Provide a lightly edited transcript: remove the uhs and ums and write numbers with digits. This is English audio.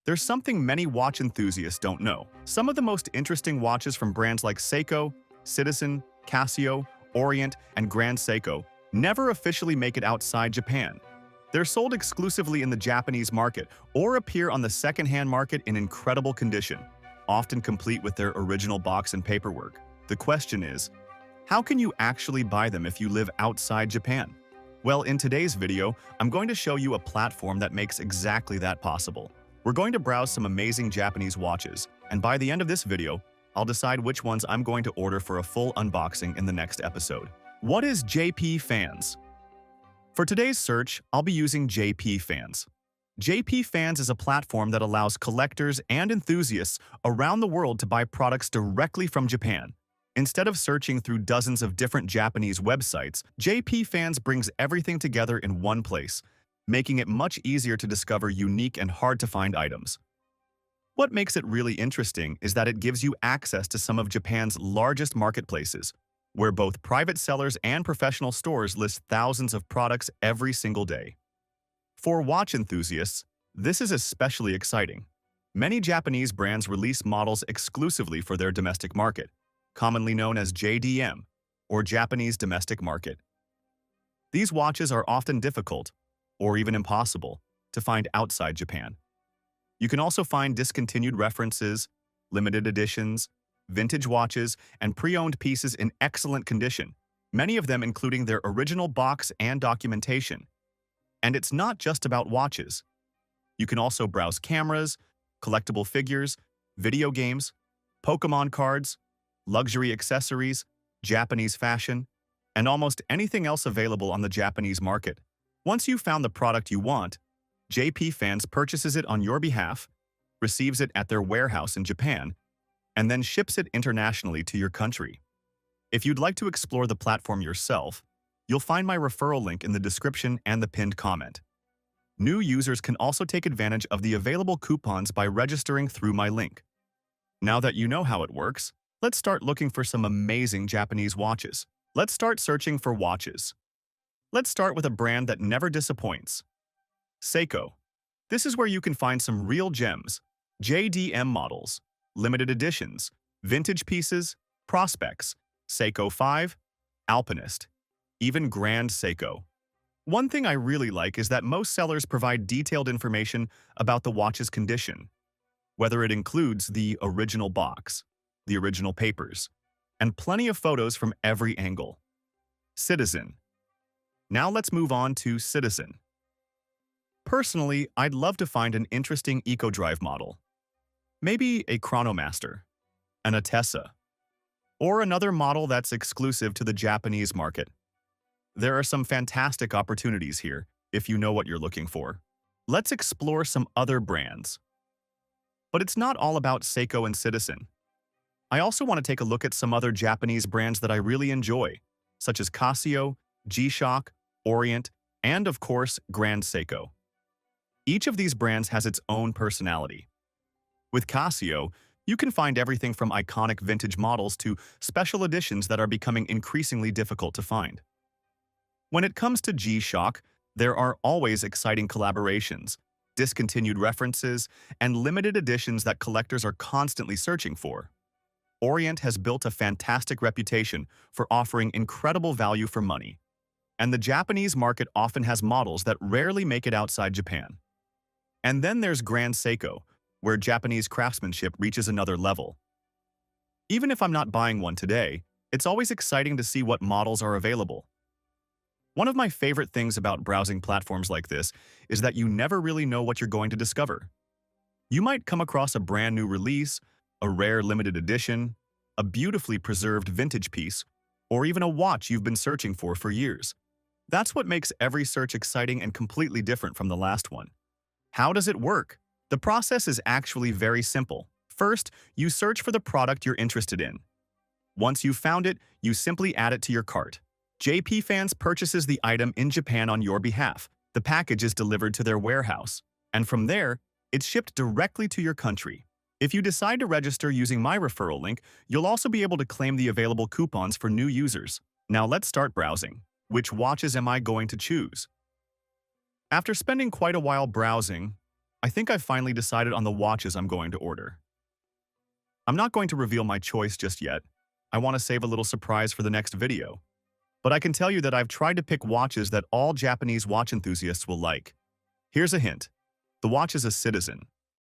There's something many watch enthusiasts don't know. Some of the most interesting watches from brands like Seiko, Citizen, Casio, Orient, and Grand Seiko never officially make it outside Japan. They're sold exclusively in the Japanese market or appear on the second-hand market in incredible condition, often complete with their original box and paperwork. The question is, how can you actually buy them if you live outside Japan? Well, in today's video, I'm going to show you a platform that makes exactly that possible. We're going to browse some amazing Japanese watches, and by the end of this video, I'll decide which ones I'm going to order for a full unboxing in the next episode. What is JPfans? For today's search, I'll be using JPfans. JPfans is a platform that allows collectors and enthusiasts around the world to buy products directly from Japan. Instead of searching through dozens of different Japanese websites, JPfans brings everything together in one place, making it much easier to discover unique and hard-to-find items. What makes it really interesting is that it gives you access to some of Japan's largest marketplaces, where both private sellers and professional stores list thousands of products every single day. For watch enthusiasts, this is especially exciting. Many Japanese brands release models exclusively for their domestic market, commonly known as JDM, or Japanese Domestic Market. These watches are often difficult, or even impossible, to find outside Japan. You can also find discontinued references, limited editions, vintage watches, and pre-owned pieces in excellent condition, many of them including their original box and documentation. And it's not just about watches. You can also browse cameras, collectible figures, video games, Pokemon cards, luxury accessories, Japanese fashion, and almost anything else available on the Japanese market. Once you've found the product you want, JPfans purchases it on your behalf, receives it at their warehouse in Japan, and then ships it internationally to your country. If you'd like to explore the platform yourself, you'll find my referral link in the description and the pinned comment. New users can also take advantage of the available coupons by registering through my link. Now that you know how it works, let's start looking for some amazing Japanese watches. Let's start searching for watches. Let's start with a brand that never disappoints. Seiko. This is where you can find some real gems, JDM models, limited editions, vintage pieces, prospects, Seiko 5, Alpinist, even Grand Seiko. One thing I really like is that most sellers provide detailed information about the watch's condition, whether it includes the original box, the original papers, and plenty of photos from every angle. Citizen. Now let's move on to Citizen. Personally, I'd love to find an interesting eco-drive model. Maybe a Chronomaster, an Atessa, or another model that's exclusive to the Japanese market. There are some fantastic opportunities here if you know what you're looking for. Let's explore some other brands. But it's not all about Seiko and Citizen. I also want to take a look at some other Japanese brands that I really enjoy, such as Casio, G-SHOCK, Orient, and of course, Grand Seiko. Each of these brands has its own personality. With Casio, you can find everything from iconic vintage models to special editions that are becoming increasingly difficult to find. When it comes to G-SHOCK, there are always exciting collaborations, discontinued references, and limited editions that collectors are constantly searching for. Orient has built a fantastic reputation for offering incredible value for money, and the Japanese market often has models that rarely make it outside Japan. And then there's Grand Seiko, where Japanese craftsmanship reaches another level. Even if I'm not buying one today, it's always exciting to see what models are available. One of my favorite things about browsing platforms like this is that you never really know what you're going to discover. You might come across a brand new release, a rare limited edition, a beautifully preserved vintage piece, or even a watch you've been searching for years. That's what makes every search exciting and completely different from the last one. How does it work? The process is actually very simple. First, you search for the product you're interested in. Once you've found it, you simply add it to your cart. JPfans purchases the item in Japan on your behalf. The package is delivered to their warehouse, and from there, it's shipped directly to your country. If you decide to register using my referral link, you'll also be able to claim the available coupons for new users. Now let's start browsing. Which watches am I going to choose? After spending quite a while browsing, I think I've finally decided on the watches I'm going to order. I'm not going to reveal my choice just yet. I want to save a little surprise for the next video. But I can tell you that I've tried to pick watches that all Japanese watch enthusiasts will like. Here's a hint. The watch is a Citizen,